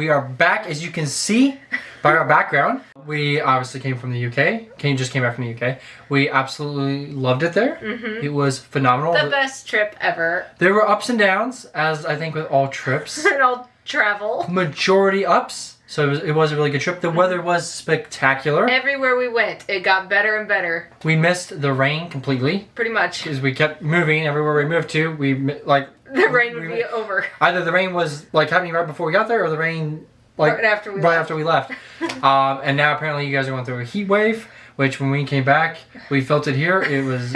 we are back, as you can see by our background. We obviously came from the UK. Just came back from the UK. We absolutely loved it there. It was phenomenal. The best trip ever. There were ups and downs, as I think with all trips. And all travel. Majority ups. So it was a really good trip. The weather was spectacular. Everywhere we went, it got better and better. We missed the rain completely. Pretty much. Because we kept moving. Everywhere we moved to, the rain would be over. Either the rain was like happening right before we got there, or the rain like right after we left. And now apparently you guys are going through a heat wave, which when we came back, we felt it here. It was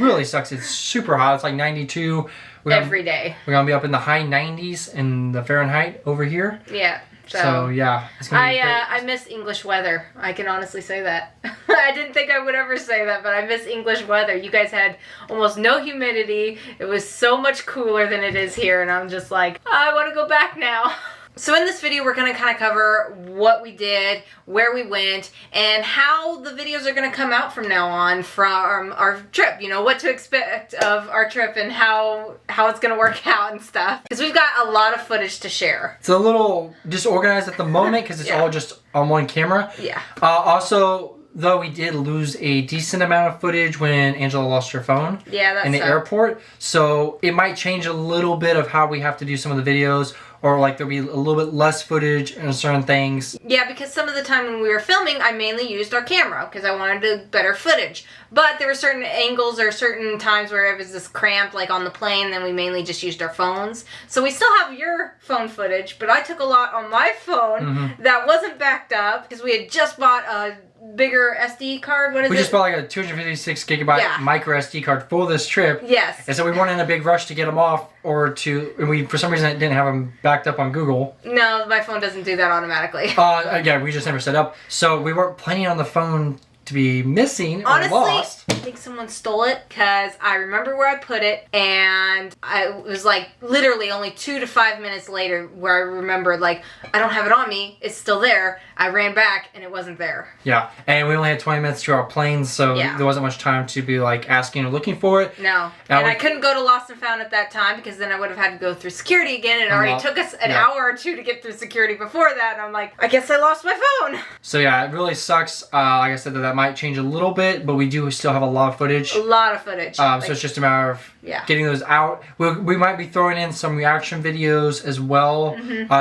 really sucks. It's super hot. It's like 92. Every day. We're going to be up in the high 90s in the Fahrenheit over here. Yeah. So yeah, it's gonna be great. I miss English weather. I can honestly say that. I didn't think I would ever say that, but I miss English weather. You guys had almost no humidity. It was so much cooler than it is here, and I'm just like, I want to go back now. So in this video, we're going to kind of cover what we did, where we went, and how the videos are going to come out from now on from our trip. You know, what to expect of our trip and how it's going to work out and stuff. Because we've got a lot of footage to share. It's a little disorganized at the moment because it's all just on one camera. Yeah. Also, though, we did lose a decent amount of footage when Angela lost her phone. Yeah, that's in the airport. So it might change a little bit of how we have to do some of the videos. Or like there'll be a little bit less footage and certain things. Yeah, because some of the time when we were filming, I mainly used our camera because I wanted better footage. But there were certain angles or certain times where it was just cramped, like on the plane, then we mainly just used our phones. So we still have your phone footage, but I took a lot on my phone that wasn't backed up because we had just bought a bigger SD card. What is it? We just bought like a 256 gigabyte micro SD card for this trip. Yes. And so we weren't in a big rush to get them off and we, for some reason, didn't have them backed up on Google. No, my phone doesn't do that automatically. Yeah, we just never set up. So we weren't planning on the phone to be missing or honestly, lost. I think someone stole it because I remember where I put it, and it was like literally only 2 to 5 minutes later where I remembered, like, I don't have it on me. It's still there. I ran back and it wasn't there. Yeah, and we only had 20 minutes to our plane, so there wasn't much time to be like asking or looking for it. No, and I couldn't go to Lost and Found at that time because then I would have had to go through security again, and it already took us an hour or two to get through security before that, and I'm like, I guess I lost my phone. So yeah, it really sucks. Like I said, that might change a little bit, but we do still have a lot of footage. A lot of footage. So it's just a matter of getting those out. We might be throwing in some reaction videos as well.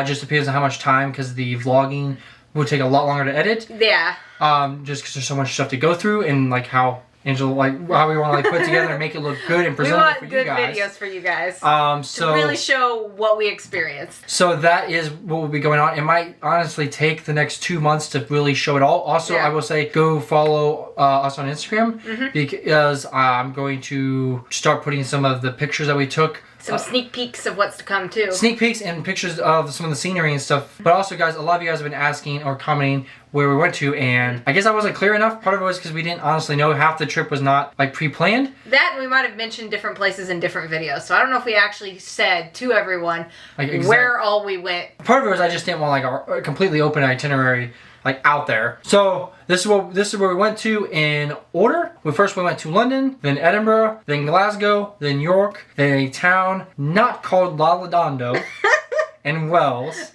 Just depends on how much time, because the vlogging will take a lot longer to edit. Yeah. Just because there's so much stuff to go through, and like how Angela, like how we want to like put it together and make it look good and presentable for you guys. We want good videos for you guys. So to really show what we experienced. So that is what will be going on. It might honestly take the next 2 months to really show it all. Also, I will say go follow us on Instagram because I'm going to start putting some of the pictures that we took. Some sneak peeks of what's to come too. Sneak peeks and pictures of some of the scenery and stuff. But also, guys, a lot of you guys have been asking or commenting where we went to, and I guess I wasn't clear enough. Part of it was because we didn't honestly know. Half the trip was not like pre-planned. That, and we might have mentioned different places in different videos. So I don't know if we actually said to everyone where all we went. Part of it was I just didn't want like a completely open itinerary like out there. So this is where we went to in order. We went to London, then Edinburgh, then Glasgow, then York, then a town not called Laladondo, and Wells.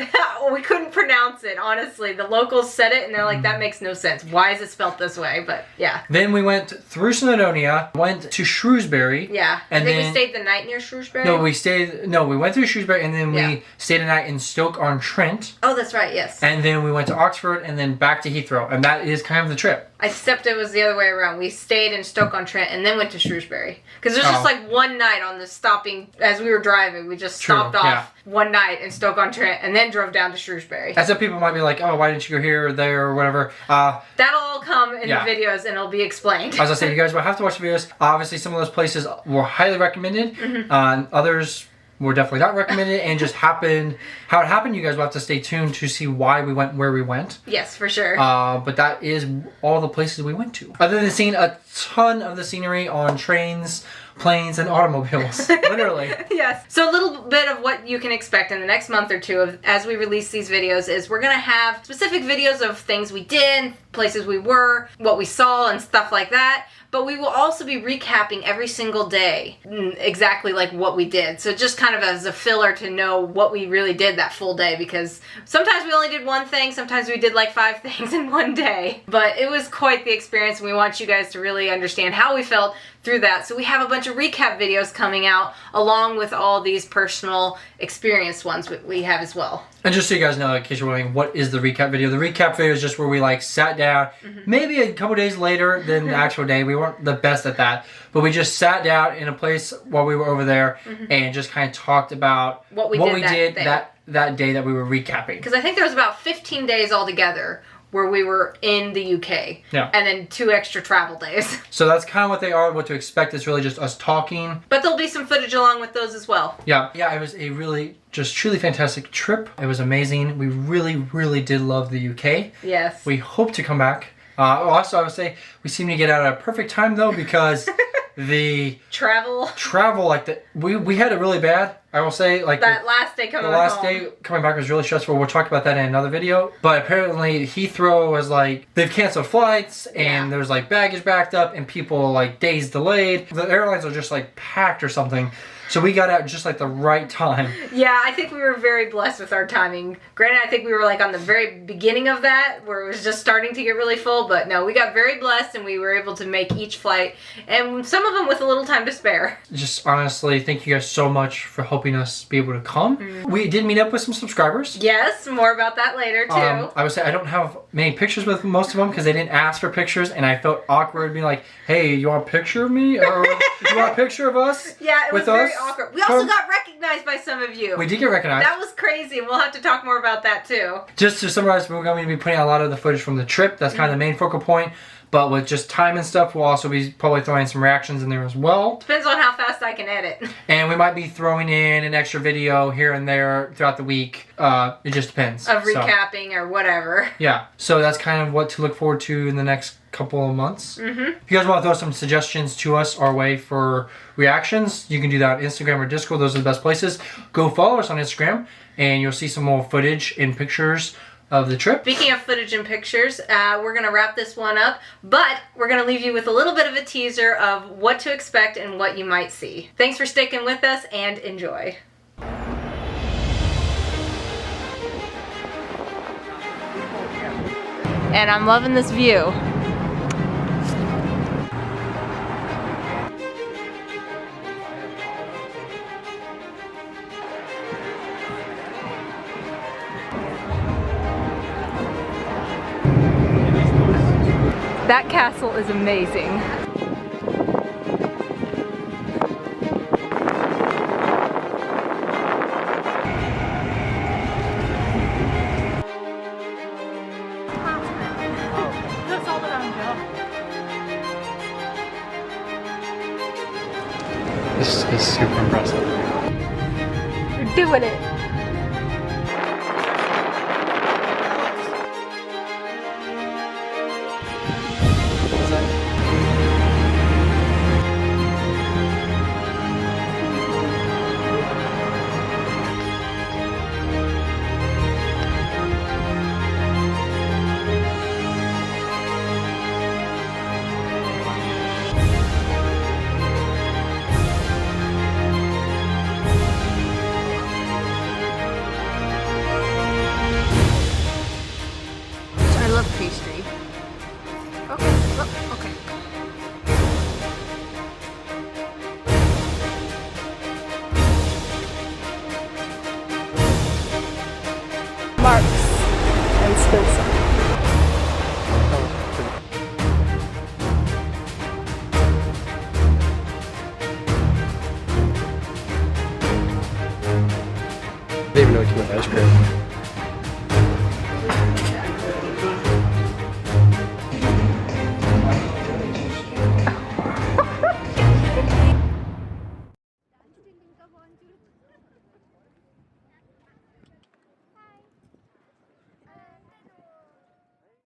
We couldn't pronounce it, honestly. The locals said it and they're like, that makes no sense. Why is it spelt this way? But yeah. Then we went through Snowdonia, went to Shrewsbury. Yeah. And then we stayed the night near Shrewsbury. We went through Shrewsbury, and then we stayed a night in Stoke-on-Trent. Oh, that's right, yes. And then we went to Oxford and then back to Heathrow. And that is kind of the trip. Except it was the other way around. We stayed in Stoke-on-Trent and then went to Shrewsbury. Because there's just like one night on the stopping, as we were driving, we just stopped off one night in Stoke-on-Trent and then drove down to Shrewsbury. And some people might be like, oh, why didn't you go here or there or whatever. That'll all come in the videos and it'll be explained. As I said, you guys will have to watch the videos. Obviously, some of those places were highly recommended. Others were definitely not recommended, and just happened how it happened. You guys will have to stay tuned to see why we went where we went. Yes, for sure. But that is all the places we went to. Other than seeing a ton of the scenery on trains, planes, and automobiles. Literally. Yes. So a little bit of what you can expect in the next month or two as we release these videos is we're going to have specific videos of things we did, places we were, what we saw, and stuff like that. but we will also be recapping every single day, exactly like what we did. So just kind of as a filler to know what we really did that full day, because sometimes we only did one thing, sometimes we did like 5 things in one day. But it was quite the experience, and we want you guys to really understand how we felt through that. So we have a bunch of recap videos coming out along with all these personal experience ones we have as well. And just so you guys know, in case you're wondering, what is the recap video? The recap video is just where we like sat down, maybe a couple days later than the actual day. We weren't the best at that, but we just sat down in a place while we were over there and just kind of talked about what we did that day that we were recapping. Because I think there was about 15 days altogether where we were in the UK. Yeah. And then 2 extra travel days. So that's kind of what they are. What to expect is really just us talking. But there'll be some footage along with those as well. Yeah. Yeah, it was a really just truly fantastic trip. It was amazing. We really, really did love the UK. Yes. We hope to come back. Also, I would say we seem to get out at a perfect time though, because the travel like we had it really bad. I will say, like that last day coming back. The last day coming back was really stressful. We'll talk about that in another video. But apparently Heathrow was like, they've canceled flights and there's like baggage backed up and people like days delayed. The airlines are just like packed or something. So we got out just like the right time. Yeah, I think we were very blessed with our timing. Granted, I think we were like on the very beginning of that, where it was just starting to get really full. But no, we got very blessed and we were able to make each flight, and some of them with a little time to spare. Just honestly, thank you guys so much for helping us be able to come. We did meet up with some subscribers. Yes, more about that later too. I would say I don't have many pictures with most of them because they didn't ask for pictures, and I felt awkward being like, hey, you want a picture of me? Or you want a picture of us? Yeah, it was very awkward. We also Come. got recognized by some of you. We did get recognized. That was crazy, and we'll have to talk more about that too. Just to summarize, we're going to be putting out a lot of the footage from the trip. That's kind of the main focal point. But with just time and stuff, we'll also be probably throwing some reactions in there as well. Depends on how fast I can edit. And we might be throwing in an extra video here and there throughout the week. It just depends. Of recapping or whatever. Yeah. So that's kind of what to look forward to in the next couple of months. If you guys want to throw some suggestions to us our way for reactions, you can do that on Instagram or Discord. Those are the best places. Go follow us on Instagram and you'll see some more footage and pictures of the trip. Speaking of footage and pictures, we're going to wrap this one up, but we're going to leave you with a little bit of a teaser of what to expect and what you might see. Thanks for sticking with us and enjoy. And I'm loving this view. That castle is amazing. This is super impressive. You're doing it. I love pastry. Okay, oh, okay. Marks and Spencer. I didn't even know it came with ice cream.